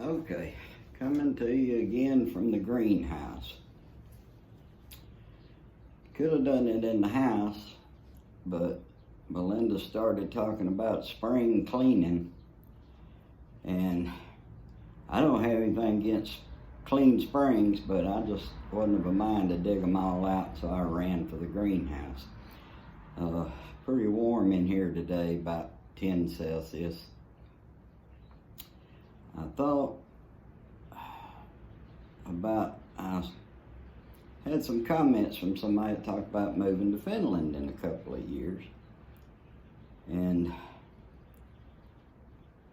Okay, coming to you again from the greenhouse. Could have done it in the house, but Belinda started talking about spring cleaning, and I don't have anything against clean springs, but I just wasn't of a mind to dig them all out, so I ran for the greenhouse. Pretty warm in here today, about 10 Celsius. I thought I had some comments from somebody that talked about moving to Finland in a couple of years. And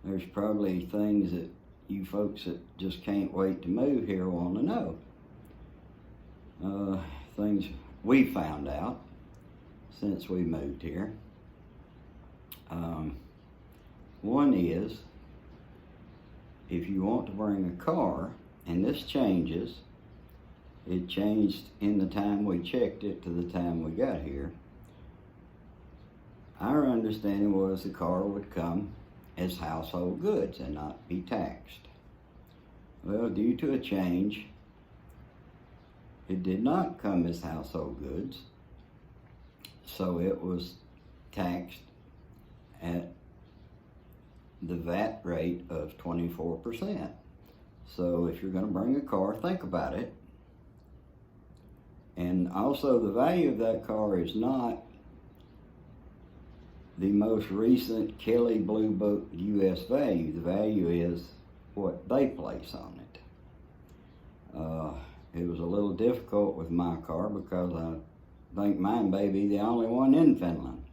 there's probably things that you folks that just can't wait to move here want to know. Things we found out since we moved here. One is, if you want to bring a car, and this changes, it changed in the time we checked it to the time we got here. Our understanding was the car would come as household goods and not be taxed. Well, due to a change, it did not come as household goods, so it was taxed at the VAT rate of 24%. So if you're going to bring a car, think about it. And also, the value of that car is not the most recent Kelley Blue Book U.S. value. The value is what they place on it. It was a little difficult with my car because I think mine may be the only one in Finland.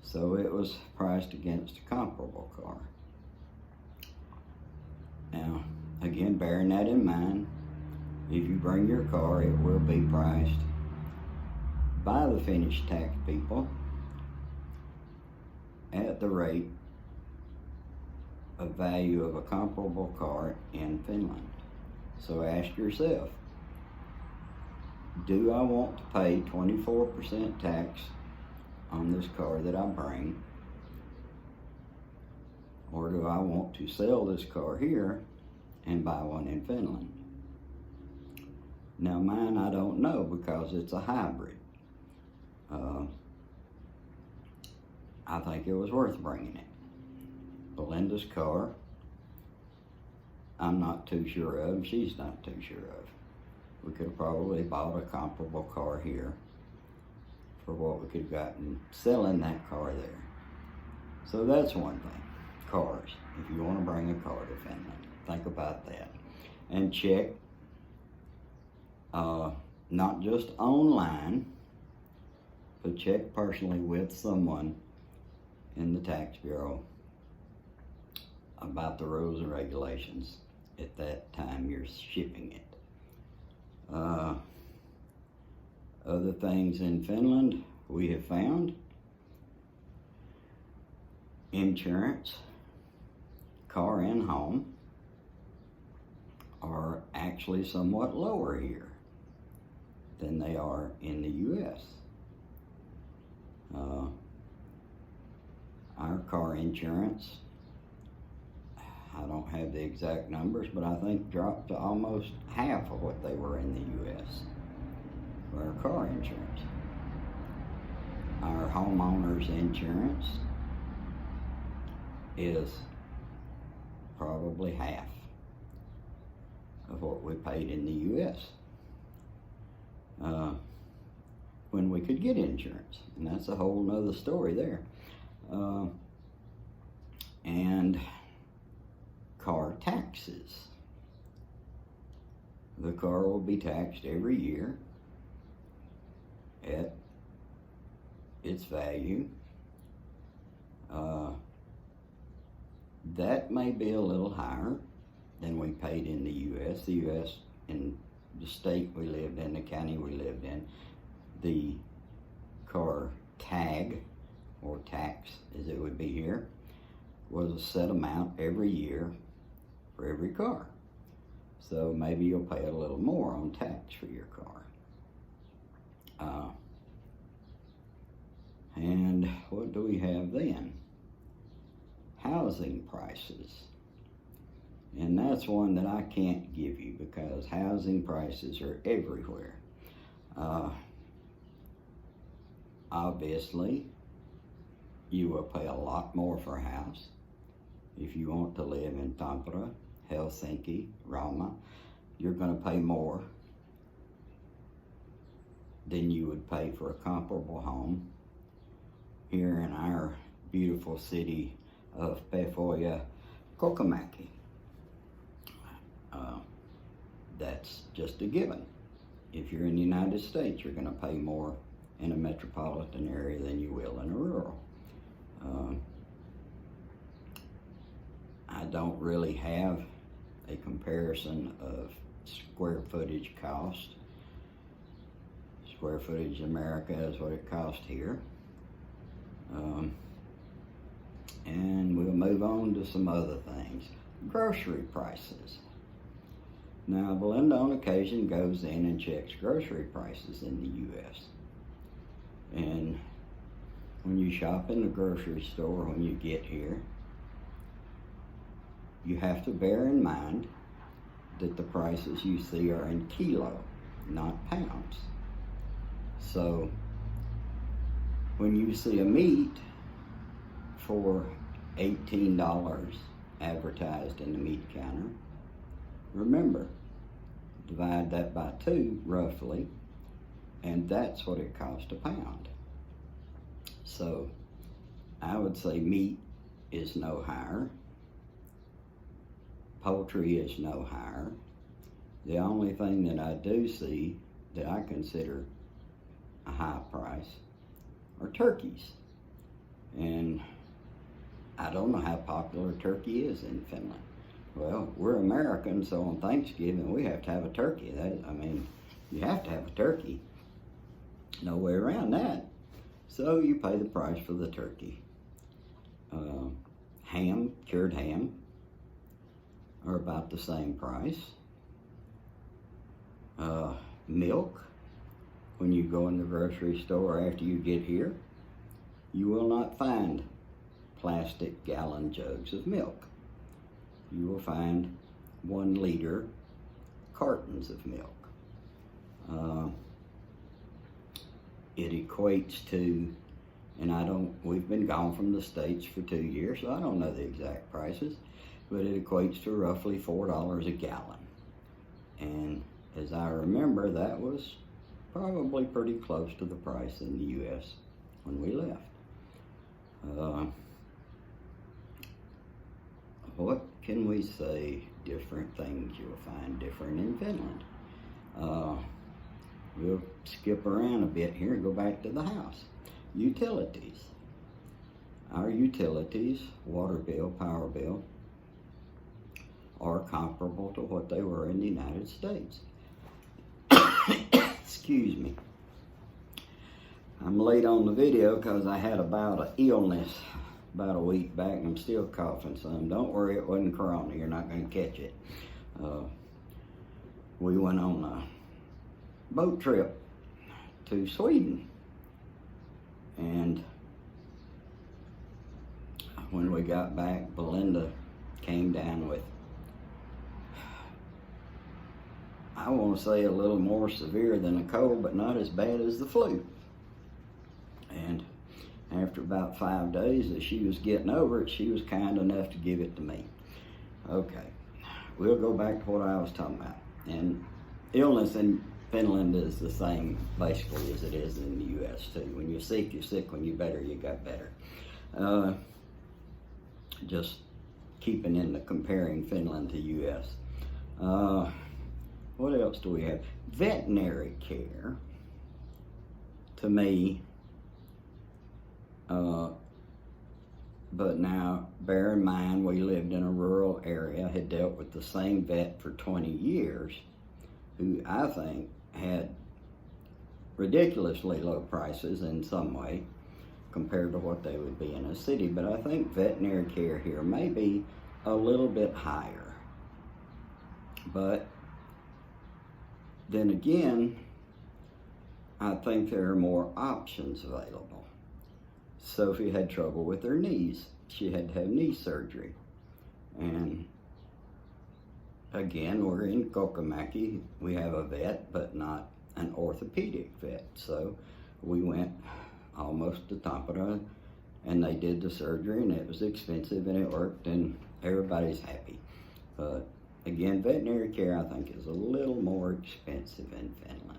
So it was priced against a comparable car. Now, again, bearing that in mind, if you bring your car, it will be priced by the Finnish tax people at the rate of value of a comparable car in Finland. So ask yourself, do I want to pay 24% tax on this car that I bring, or do I want to sell this car here and buy one in Finland? Now mine, I don't know because it's a hybrid. I think it was worth bringing it. Belinda's car, I'm not too sure of, she's not too sure of. We could have probably bought a comparable car here for what we could have gotten selling that car there. So that's one thing, cars. If you want to bring a car to Finland, think about that. And check, not just online, but check personally with someone in the tax bureau about the rules and regulations at that time you're shipping it. Other things in Finland we have found: insurance, car and home, are actually somewhat lower here than they are in the U.S. Our car insurance, I don't have the exact numbers, but I think dropped to almost half of what they were in the U.S. for our car insurance. Our homeowner's insurance is probably half of what we paid in the U.S. When we could get insurance, and that's a whole nother story there. And car taxes. The car will be taxed every year at its value. That may be a little higher than we paid in the U.S. The U.S., in the state we lived in, the county we lived in, the car tag, or tax as it would be here, was a set amount every year for every car. So maybe you'll pay a little more on tax for your car. And what do we have then? Housing prices. And that's one that I can't give you because housing prices are everywhere. Obviously, you will pay a lot more for a house. If you want to live in Tampere, Helsinki, Roma, you're going to pay more than you would pay for a comparable home here in our beautiful city of Pefoja, Kokemäki. That's just a given. If you're in the United States, you're going to pay more in a metropolitan area than you will in a rural. I don't really have a comparison of square footage cost. Square footage in America is what it costs here. And we'll move on to some other things. Grocery prices. Now, Belinda on occasion goes in and checks grocery prices in the U.S. And when you shop in the grocery store, when you get here, you have to bear in mind that the prices you see are in kilo, not pounds. So when you see a meat for $18 advertised in the meat counter, remember, divide that by 2 roughly, and that's what it costs a pound. So I would say meat is no higher. Poultry is no higher. The only thing that I do see that I consider a high price are turkeys. And I don't know how popular turkey is in Finland. Well, we're Americans, so on Thanksgiving we have to have a turkey. You have to have a turkey. No way around that. So you pay the price for the turkey. Ham, cured ham, are about the same price. Milk, when you go in the grocery store after you get here, you will not find plastic gallon jugs of milk. You will find 1 liter cartons of milk. It equates to, and we've been gone from the States for 2 years, so I don't know the exact prices, but it equates to roughly $4 a gallon. And as I remember, that was probably pretty close to the price in the U.S. when we left. What can we say? Different things you'll find different in Finland. We'll skip around a bit here and go back to the house. Utilities. Our utilities, water bill, power bill, are comparable to what they were in the United States. Excuse me. I'm late on the video because I had about an illness about a week back and I'm still coughing some. Don't worry, it wasn't corona. You're not going to catch it. We went on a boat trip to Sweden, and when we got back, Belinda came down with, I want to say, a little more severe than a cold, but not as bad as the flu. And after about 5 days that she was getting over it, she was kind enough to give it to me. Okay, we'll go back to what I was talking about. And illness in Finland is the same basically as it is in the U.S. too. When you're sick, you're sick. When you're better, you got better. Just keeping in the comparing Finland to U.S. What else do we have? Veterinary care, to me, but now bear in mind we lived in a rural area, had dealt with the same vet for 20 years, who I think had ridiculously low prices in some way compared to what they would be in a city. But I think veterinary care here may be a little bit higher. But then again, I think there are more options available. Sophie had trouble with her knees. She had to have knee surgery. And again, we're in Kokomaki. We have a vet, but not an orthopedic vet. So we went almost to Tampere, and they did the surgery, and it was expensive, and it worked, and everybody's happy. But again, veterinary care, I think, is a little more expensive in Finland.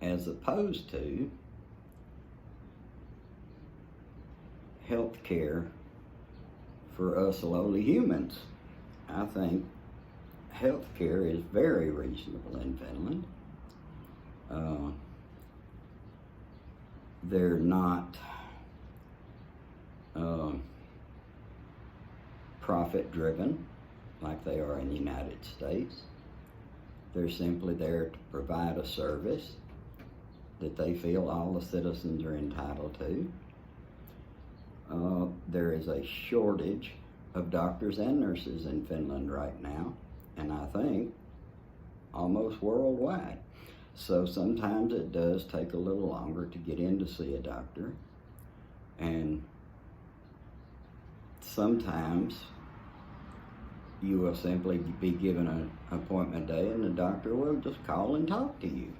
As opposed to health care for us lowly humans. I think health care is very reasonable in Finland. They're not profit driven like they are in the United States. They're simply there to provide a service that they feel all the citizens are entitled to. There is a shortage of doctors and nurses in Finland right now, and I think almost worldwide. So sometimes it does take a little longer to get in to see a doctor, and sometimes you will simply be given an appointment day and the doctor will just call and talk to you.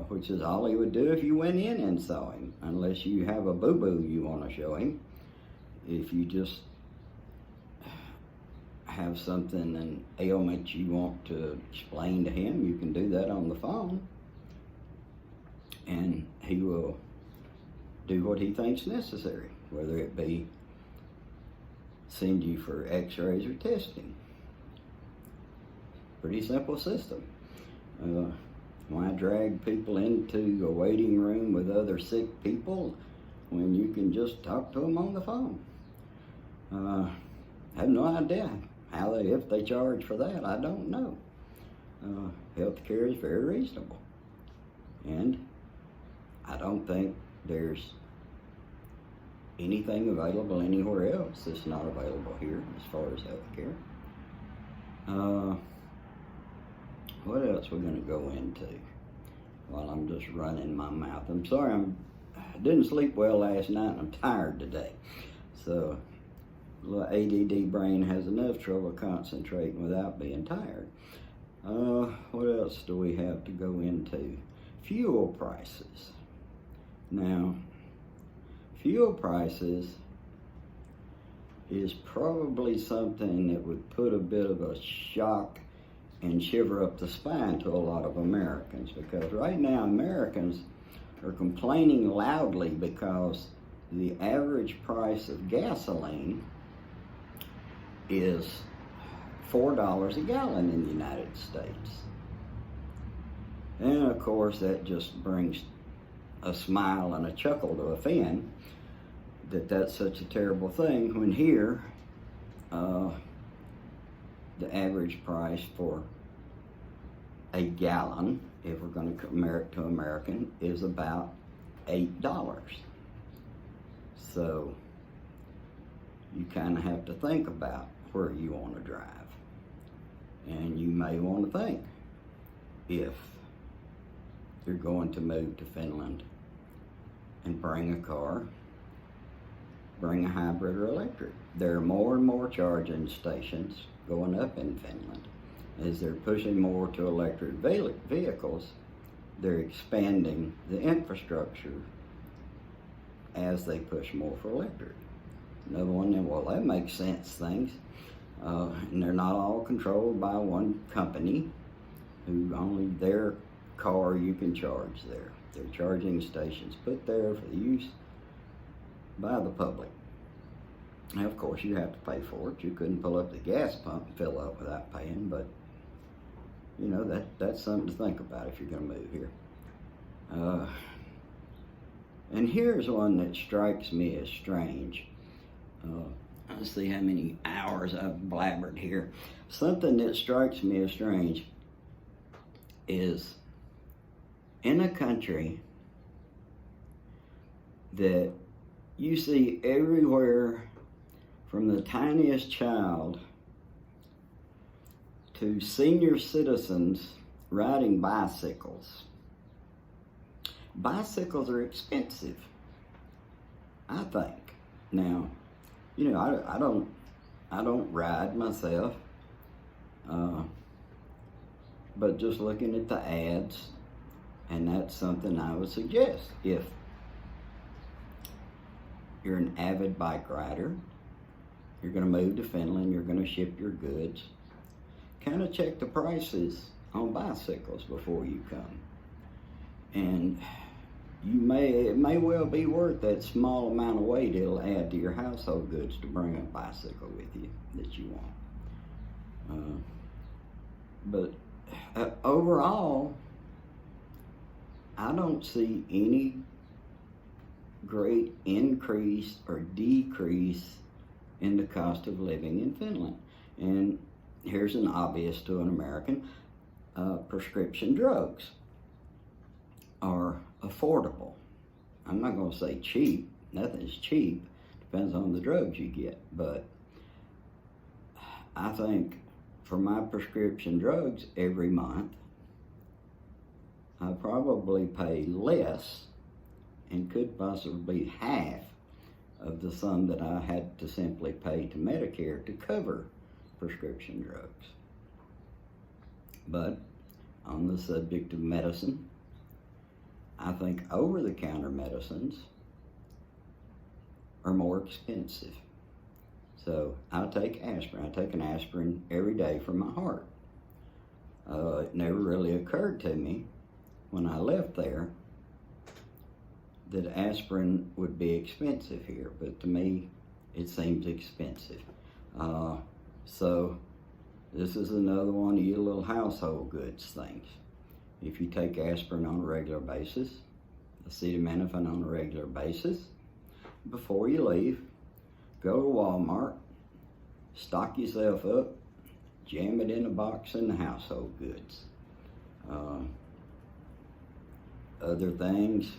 Which is all he would do if you went in and saw him, unless you have a boo-boo you want to show him. If you just have something, an ailment you want to explain to him, you can do that on the phone, and he will do what he thinks necessary, whether it be send you for x-rays or testing. Pretty simple system. Why drag people into a waiting room with other sick people when you can just talk to them on the phone? I have no idea if they charge for that. I don't know. Healthcare is very reasonable, and I don't think there's anything available anywhere else that's not available here as far as healthcare. What else we're going to go into while I'm just running my mouth? I'm sorry, I didn't sleep well last night and I'm tired today. So, a little ADD brain has enough trouble concentrating without being tired. What else do we have to go into? Fuel prices. Now, fuel prices is probably something that would put a bit of a shock and shiver up the spine to a lot of Americans, because right now Americans are complaining loudly because the average price of gasoline is $4 a gallon in the United States. And of course that just brings a smile and a chuckle to a Finn that that's such a terrible thing, when here the average price for a gallon, if we're going to compare it to American, is about $8. So you kind of have to think about where you want to drive. And you may want to think, if you're going to move to Finland and bring a car, bring a hybrid or electric. There are more and more charging stations going up in Finland. As they're pushing more to electric vehicles, they're expanding the infrastructure as they push more for electric. Another one, well, that makes sense things. And they're not all controlled by one company who only their car you can charge there. They're charging stations put there for the use by the public. Now, of course, you have to pay for it. You couldn't pull up the gas pump and fill up without paying, but you know, that's something to think about if you're going to move here. And here's one that strikes me as strange. Let's see how many hours I've blabbered here. Something that strikes me as strange is, in a country that you see everywhere, from the tiniest child to senior citizens riding bicycles. Bicycles are expensive, I think. Now, I don't ride myself, but just looking at the ads, and that's something I would suggest. If you're an avid bike rider, you're going to move to Finland, you're going to ship your goods, kind of check the prices on bicycles before you come. And it may well be worth that small amount of weight it'll add to your household goods to bring a bicycle with you that you want. But overall, I don't see any great increase or decrease in the cost of living in Finland. And here's an obvious to an American: prescription drugs are affordable. I'm not going to say cheap. Nothing's cheap. Depends on the drugs you get. But I think for my prescription drugs every month, I probably pay less and could possibly half of the sum that I had to simply pay to Medicare to cover prescription drugs. But on the subject of medicine, I think over-the-counter medicines are more expensive. So I take aspirin. I take an aspirin every day for my heart. It never really occurred to me when I left there that aspirin would be expensive here, but to me, it seems expensive. So this is another one of your little household goods things. If you take aspirin on a regular basis, acetaminophen on a regular basis, before you leave, go to Walmart, stock yourself up, jam it in a box in the household goods. Other things,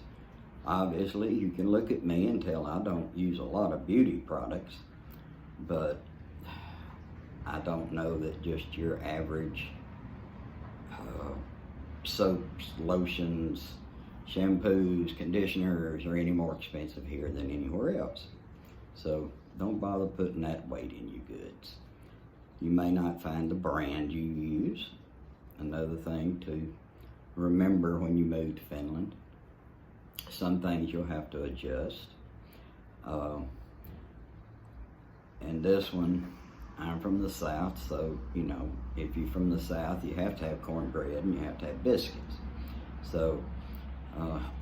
obviously, you can look at me and tell I don't use a lot of beauty products, but I don't know that just your average soaps, lotions, shampoos, conditioners are any more expensive here than anywhere else. So don't bother putting that weight in your goods. You may not find the brand you use. Another thing to remember when you move to Finland, some things you'll have to adjust. And this one, I'm from the South, so, if you're from the South, you have to have cornbread and you have to have biscuits. So,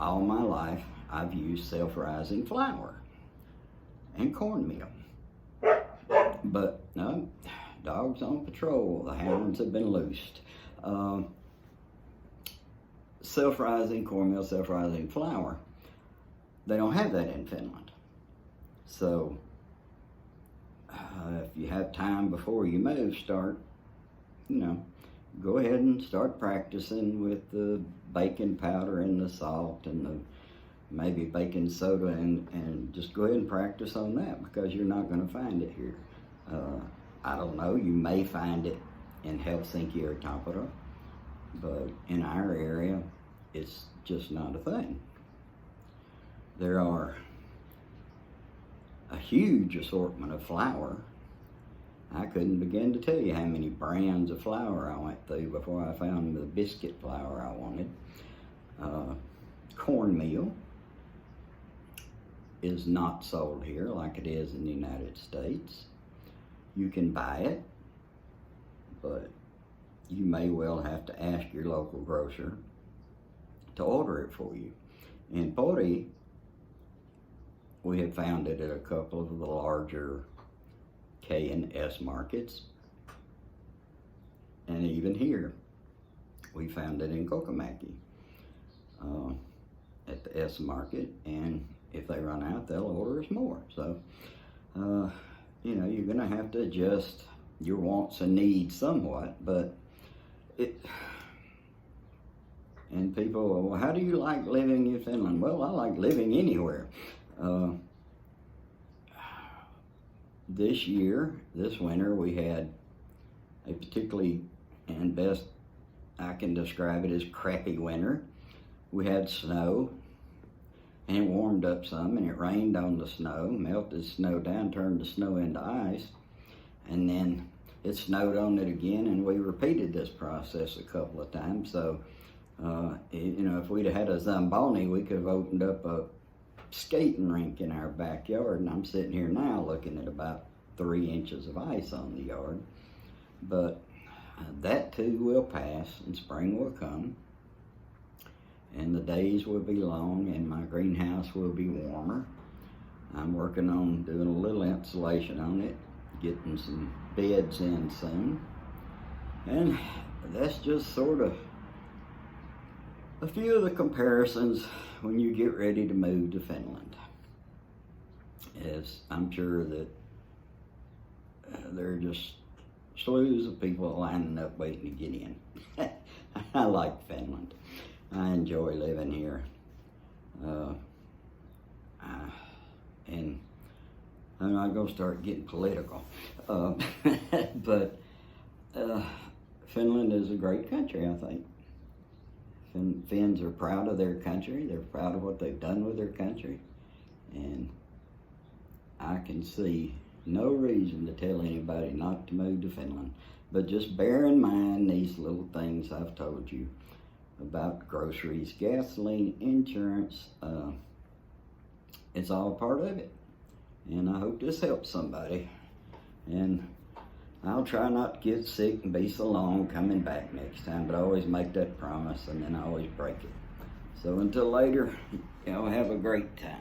all my life, I've used self-rising flour and cornmeal. But, no, dogs on patrol, the hounds have been loosed. Self-rising cornmeal, self-rising flour, they don't have that in Finland. So, if you have time before you move, go ahead and start practicing with the baking powder and the salt and the maybe baking soda, and just go ahead and practice on that, because you're not going to find it here. I don't know, you may find it in Helsinki or Tampere, but in our area, it's just not a thing. There are a huge assortment of flour. I couldn't begin to tell you how many brands of flour I went through before I found the biscuit flour I wanted. Cornmeal is not sold here like it is in the United States. You can buy it, but you may well have to ask your local grocer to order it for you. In Pori, we have found it at a couple of the larger K and S markets. And even here, we found it in Kokomaki at the S market. And if they run out, they'll order us more. So, you're gonna have to adjust your wants and needs somewhat, but and people, well, how do you like living in Finland? Well, I like living anywhere. This winter, we had a particularly, and best I can describe it as, crappy winter. We had snow, and it warmed up some, and it rained on the snow, melted the snow down, turned the snow into ice, and then it snowed on it again, and we repeated this process a couple of times. So, if we'd have had a Zamboni, we could have opened up a skating rink in our backyard, and I'm sitting here now looking at about 3 inches of ice on the yard. But that too will pass, and spring will come, and the days will be long, and my greenhouse will be warmer. I'm working on doing a little insulation on it, getting some beds in soon. And that's just sort of a few of the comparisons when you get ready to move to Finland. As I'm sure that there are just slews of people lining up waiting to get in. I like Finland. I enjoy living here. And I'm not going to start getting political. But Finland is a great country, I think. Finns are proud of their country. They're proud of what they've done with their country. And I can see no reason to tell anybody not to move to Finland. But just bear in mind these little things I've told you about groceries, gasoline, insurance. It's all part of it. And I hope this helps somebody. And I'll try not to get sick and be so long coming back next time, but I always make that promise, and then I always break it. So until later, y'all have a great time.